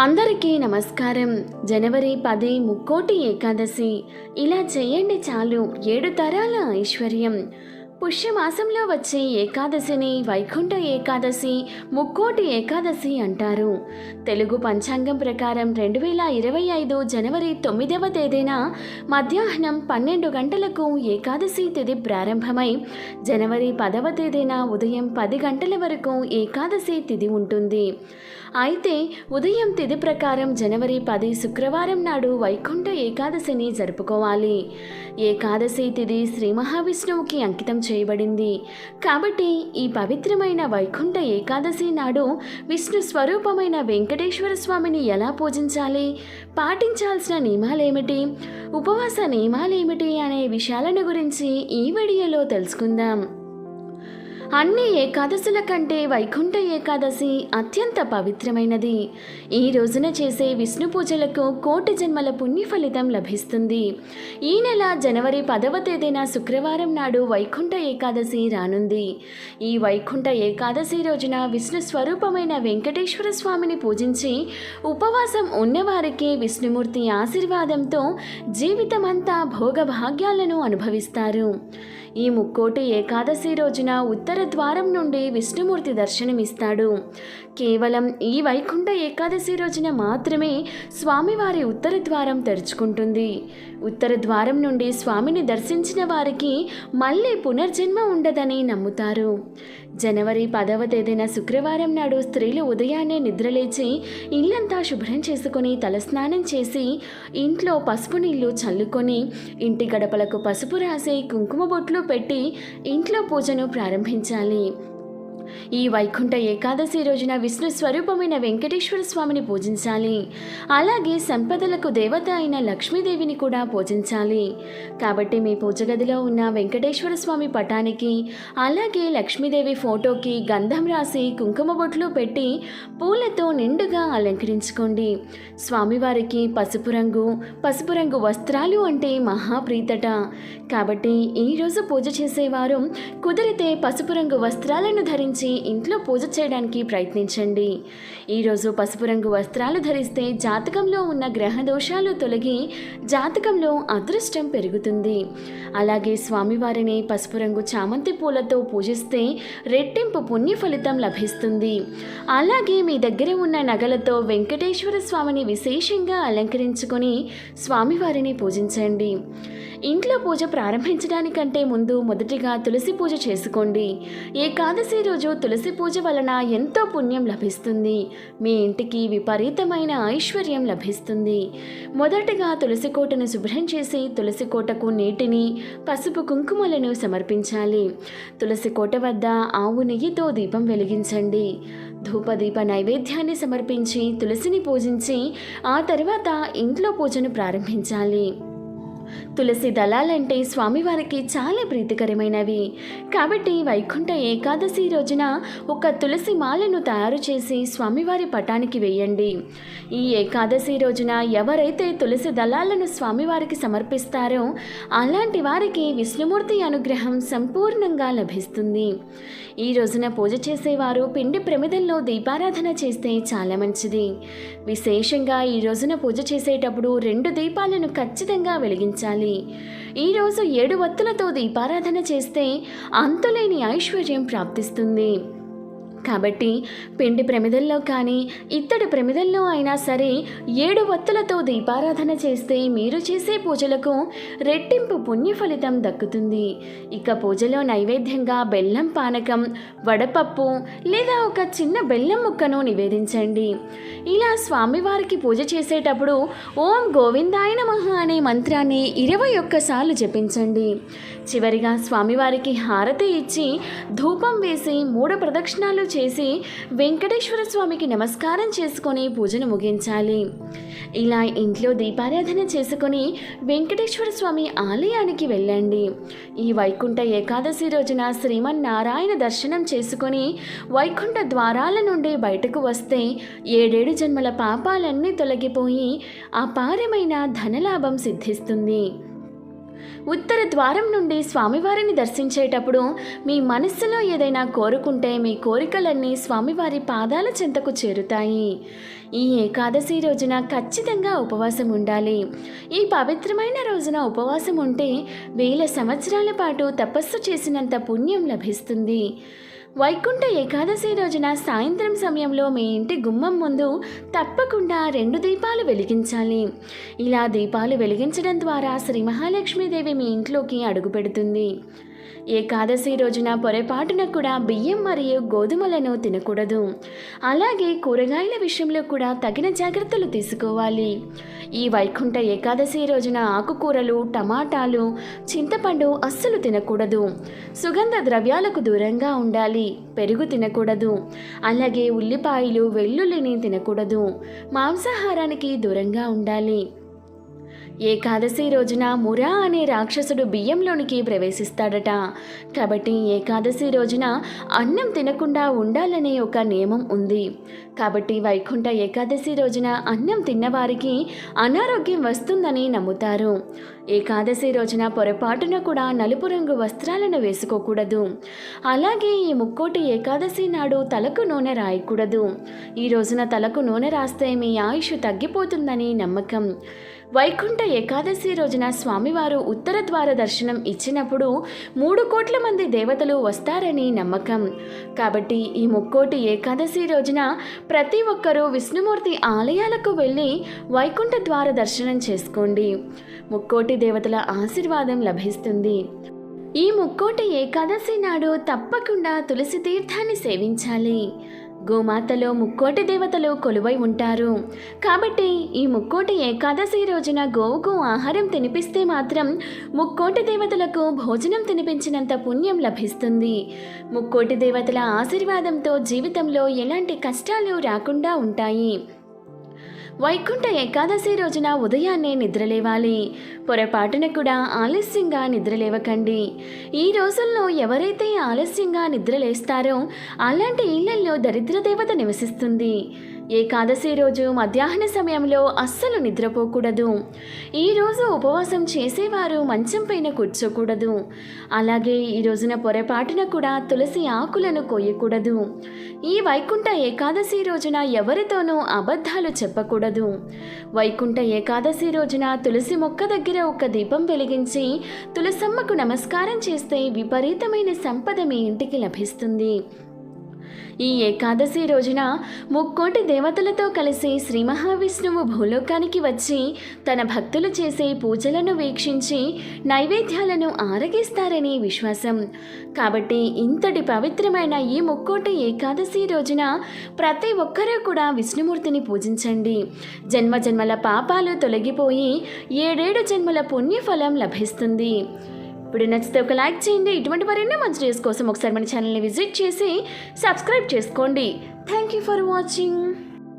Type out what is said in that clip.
అందరికీ నమస్కారం. జనవరి 10 ముక్కోటి ఏకాదశి. ఇలా చేయండి చాలు 7 తరాల ఐశ్వర్యం. పుష్యమాసంలో వచ్చే ఏకాదశిని వైకుంఠ ఏకాదశి, ముక్కోటి ఏకాదశి అంటారు. తెలుగు పంచాంగం ప్రకారం 2025 జనవరి 9వ తేదీన మధ్యాహ్నం 12 గంటలకు ఏకాదశి తిథి ప్రారంభమై జనవరి 10వ తేదీన ఉదయం 10 గంటల వరకు ఏకాదశి తిథి ఉంటుంది. అయితే ఉదయం తిథి ప్రకారం జనవరి 10 శుక్రవారం నాడు వైకుంఠ ఏకాదశిని జరుపుకోవాలి. ఏకాదశి తిథి శ్రీ మహావిష్ణువుకి అంకితం చేయబడింది. కాబట్టి ఈ పవిత్రమైన వైకుంఠ ఏకాదశి నాడు విష్ణు స్వరూపమైన వెంకటేశ్వర స్వామిని ఎలా పూజించాలి, పాటించాల్సిన నియమాలేమిటి, ఉపవాస నియమాలేమిటి అనే విషయాలను గురించి ఈ వీడియోలో తెలుసుకుందాం. అన్ని ఏకాదశుల కంటే వైకుంఠ ఏకాదశి అత్యంత పవిత్రమైనది. ఈ రోజున చేసే విష్ణు పూజలకు కోటి జన్మల పుణ్య ఫలితం లభిస్తుంది. ఈ నెల జనవరి 10వ తేదీన శుక్రవారం నాడు వైకుంఠ ఏకాదశి రానుంది. ఈ వైకుంఠ ఏకాదశి రోజున విష్ణు స్వరూపమైన వెంకటేశ్వర స్వామిని పూజించి ఉపవాసం ఉన్నవారికి విష్ణుమూర్తి ఆశీర్వాదంతో జీవితమంతా భోగభాగ్యాలను అనుభవిస్తారు. ఈ ముక్కోటి ఏకాదశి రోజున ఉత్తర ద్వారం నుండి విష్ణుమూర్తి దర్శనమిస్తాడు. కేవలం ఈ వైకుంఠ ఏకాదశి రోజున మాత్రమే స్వామివారి ఉత్తర ద్వారం తెరుచుకుంటుంది. ఉత్తర ద్వారం నుండి స్వామిని దర్శించిన వారికి మళ్ళీ పునర్జన్మ ఉండదని నమ్ముతారు. జనవరి 10వ తేదీన శుక్రవారం నాడు స్త్రీలు ఉదయాన్నే నిద్రలేచి ఇల్లంతా శుభ్రం చేసుకొని తలస్నానం చేసి ఇంట్లో పసుపు నీళ్లు చల్లుకొని ఇంటి గడపలకు పసుపు రాసి కుంకుమ బొట్లు పెట్టి ఇంట్లో పూజను ప్రారంభించాలి. ఈ వైకుంఠ ఏకాదశి రోజున విష్ణు స్వరూపమైన వెంకటేశ్వర స్వామిని పూజించాలి. అలాగే సంపదలకు దేవత అయిన లక్ష్మీదేవిని కూడా పూజించాలి. కాబట్టి మీ పూజ గదిలో ఉన్న వెంకటేశ్వర స్వామి పటానికి అలాగే లక్ష్మీదేవి ఫోటోకి గంధం రాసి కుంకుమ బొట్లు పెట్టి పూలతో నిండుగా అలంకరించుకోండి. స్వామివారికి పసుపు రంగు వస్త్రాలు అంటే మహాప్రీతట. కాబట్టి ఈరోజు పూజ చేసేవారు కుదిరితే పసుపు రంగు వస్త్రాలను ధరించి ఇంట్లో పూజ చేయడానికి ప్రయత్నించండి. ఈరోజు పసుపు రంగు వస్త్రాలు ధరిస్తే జాతకంలో ఉన్న గ్రహ దోషాలు తొలగి జాతకంలో అదృష్టం పెరుగుతుంది. అలాగే స్వామివారిని పసుపు రంగు చామంతి పూలతో పూజిస్తే రెట్టింపు పుణ్య ఫలితం లభిస్తుంది. అలాగే మీ దగ్గర ఉన్న నగలతో వెంకటేశ్వర స్వామిని విశేషంగా అలంకరించుకొని స్వామివారిని పూజించండి. ఇంట్లో పూజ ప్రారంభించడానికంటే ముందు మొదటిగా తులసి పూజ చేసుకోండి. ఏకాదశి రోజు తులసి పూజ వలన ఎంతో పుణ్యం లభిస్తుంది. మీ ఇంటికి విపరీతమైన ఐశ్వర్యం లభిస్తుంది. మొదటగా తులసి కోటను శుభ్రం చేసి తులసి కోటకు నీటిని, పసుపు కుంకుమలను సమర్పించాలి. తులసి కోట వద్ద ఆవు నెయ్యితో దీపం వెలిగించండి. ధూపదీప నైవేద్యాన్ని సమర్పించి తులసిని పూజించి ఆ తర్వాత ఇంట్లో పూజను ప్రారంభించాలి. తులసి దళాలంటే స్వామివారికి చాలా ప్రీతికరమైనవి. కాబట్టి వైకుంఠ ఏకాదశి రోజున ఒక తులసి మాలను తయారు చేసి స్వామివారి పటానికి వేయండి. ఈ ఏకాదశి రోజున ఎవరైతే తులసి దళాలను స్వామివారికి సమర్పిస్తారో అలాంటి వారికి విష్ణుమూర్తి అనుగ్రహం సంపూర్ణంగా లభిస్తుంది. ఈ రోజున పూజ చేసేవారు పిండి ప్రమిదల్లో దీపారాధన చేస్తే చాలా మంచిది. విశేషంగా ఈ రోజున పూజ చేసేటప్పుడు 2 దీపాలను ఖచ్చితంగా వెలిగించాలి. ఈరోజు 7 వత్తులతో దీపారాధన చేస్తే అంతులేని ఐశ్వర్యం ప్రాప్తిస్తుంది. కాబట్టి పిండి ప్రమిదల్లో కానీ ఇత్తడి ప్రమిదల్లో అయినా సరే 7 వత్తులతో దీపారాధన చేస్తే మీరు చేసే పూజలకు రెట్టింపు పుణ్య ఫలితం దక్కుతుంది. ఇక పూజలో నైవేద్యంగా బెల్లం పానకం, వడపప్పు లేదా ఒక చిన్న బెల్లం ముక్కను నివేదించండి. ఇలా స్వామివారికి పూజ చేసేటప్పుడు ఓం గోవిందాయ నమః అనే మంత్రాన్ని 21 సార్లు జపించండి. చివరిగా స్వామివారికి హారతి ఇచ్చి ధూపం వేసి 3 ప్రదక్షిణాలు చేసి వెంకటేశ్వర స్వామికి నమస్కారం చేసుకొని పూజను ముగించాలి. ఇలా ఇంట్లో దీపారాధన చేసుకొని వెంకటేశ్వర స్వామి ఆలయానికి వెళ్ళండి. ఈ వైకుంఠ ఏకాదశి రోజున శ్రీమన్నారాయణ దర్శనం చేసుకొని వైకుంఠ ద్వారాల నుండి బయటకు వస్తే 7 జన్మల పాపాలన్నీ తొలగిపోయి అపారమైన ధనలాభం సిద్ధిస్తుంది. ఉత్తర ద్వారం నుండి స్వామివారిని దర్శించేటప్పుడు మీ మనస్సులో ఏదైనా కోరుకుంటే మీ కోరికలన్నీ స్వామివారి పాదాల చెంతకు చేరుతాయి. ఈ ఏకాదశి రోజున ఖచ్చితంగా ఉపవాసం ఉండాలి. ఈ పవిత్రమైన రోజున ఉపవాసం ఉంటే 1000 సంవత్సరాల పాటు తపస్సు చేసినంత పుణ్యం లభిస్తుంది. వైకుంఠ ఏకాదశి రోజున సాయంత్రం సమయంలో మీ ఇంటి గుమ్మం ముందు తప్పకుండా 2 దీపాలు వెలిగించాలి. ఇలా దీపాలు వెలిగించడం ద్వారా శ్రీ మహాలక్ష్మీదేవి మీ ఇంట్లోకి అడుగుపెడుతుంది. ఏకాదశి రోజున పొరపాటున కూడా బియ్యం మరియు గోధుమలను తినకూడదు. అలాగే కూరగాయల విషయంలో కూడా తగిన జాగ్రత్తలు తీసుకోవాలి. ఈ వైకుంఠ ఏకాదశి రోజున ఆకుకూరలు, టమాటాలు, చింతపండు అస్సలు తినకూడదు. సుగంధ ద్రవ్యాలకు దూరంగా ఉండాలి. పెరుగు తినకూడదు. అలాగే ఉల్లిపాయలు, వెల్లుల్లిని తినకూడదు. మాంసాహారానికి దూరంగా ఉండాలి. ఏకాదశి రోజున మురా అనే రాక్షసుడు బియ్యంలోనికి ప్రవేశిస్తాడట. కాబట్టి ఏకాదశి రోజున అన్నం తినకుండా ఉండాలనే ఒక నియమం ఉంది. కాబట్టి వైకుంఠ ఏకాదశి రోజున అన్నం తిన్నవారికి అనారోగ్యం వస్తుందని నమ్ముతారు. ఏకాదశి రోజున పొరపాటున కూడా నలుపు రంగు వస్త్రాలను వేసుకోకూడదు. అలాగే ఈ ముక్కోటి ఏకాదశి నాడు తలకు నూనె రాయకూడదు. ఈ రోజున తలకు నూనె రాస్తే మీ ఆయుష్ తగ్గిపోతుందని నమ్మకం. వైకుంఠ ఏకాదశి రోజున స్వామివారు ఉత్తర ద్వార దర్శనం ఇచ్చినప్పుడు 3 కోట్ల మంది దేవతలు వస్తారని నమ్మకం. కాబట్టి ఈ ముక్కోటి ఏకాదశి రోజున ప్రతి ఒక్కరూ విష్ణుమూర్తి ఆలయాలకు వెళ్ళి వైకుంఠ ద్వార దర్శనం చేసుకోండి. ముక్కోటి దేవతల ఆశీర్వాదం లభిస్తుంది. ఈ ముక్కోటి ఏకాదశి నాడు తప్పకుండా తులసి తీర్థాన్ని సేవించాలి. గోమాతలో ముక్కోటి దేవతలు కొలువై ఉంటారు. కాబట్టి ఈ ముక్కోటి ఏకాదశి రోజున గోవుకు ఆహారం తినిపిస్తే మాత్రం ముక్కోటి దేవతలకు భోజనం తినిపించినంత పుణ్యం లభిస్తుంది. ముక్కోటి దేవతల ఆశీర్వాదంతో జీవితంలో ఎలాంటి కష్టాలు రాకుండా ఉంటాయి. వైకుంఠ ఏకాదశి రోజున ఉదయాన్నే నిద్రలేవాలి. పొరపాటున కూడా ఆలస్యంగా నిద్రలేవకండి. ఈ రోజుల్లో ఎవరైతే ఆలస్యంగా నిద్రలేస్తారో అలాంటి ఇళ్లల్లో దరిద్ర దేవత నివసిస్తుంది. ఏకాదశి రోజు మధ్యాహ్న సమయంలో అస్సలు నిద్రపోకూడదు. ఈరోజు ఉపవాసం చేసేవారు మంచం పైన కూర్చోకూడదు. అలాగే ఈ రోజున పొరపాటున కూడా తులసి ఆకులను కోయకూడదు. ఈ వైకుంఠ ఏకాదశి రోజున ఎవరితోనూ అబద్ధాలు చెప్పకూడదు. వైకుంఠ ఏకాదశి రోజున తులసి మొక్క దగ్గర ఒక దీపం వెలిగించి తులసమ్మకు నమస్కారం చేస్తే విపరీతమైన సంపద మీ ఇంటికి లభిస్తుంది. ఈ ఏకాదశి రోజున ముక్కోటి దేవతలతో కలిసి శ్రీ మహావిష్ణువు భూలోకానికి వచ్చి తన భక్తులు చేసే పూజలను వీక్షించి నైవేద్యాలను ఆరగిస్తారని విశ్వాసం. కాబట్టి ఇంతటి పవిత్రమైన ఈ ముక్కోటి ఏకాదశి రోజున ప్రతి ఒక్కరూ కూడా విష్ణుమూర్తిని పూజించండి. జన్మజన్మల పాపాలు తొలగిపోయి 7 జన్మల పుణ్యఫలం లభిస్తుంది. ఇప్పుడు నచ్చితే ఒక లైక్ చేయండి. ఇటువంటి మరిన్ని మంచి న్యూస్ కోసం ఒకసారి మన ఛానల్ని విజిట్ చేసి సబ్స్క్రైబ్ చేసుకోండి. Thank you for watching.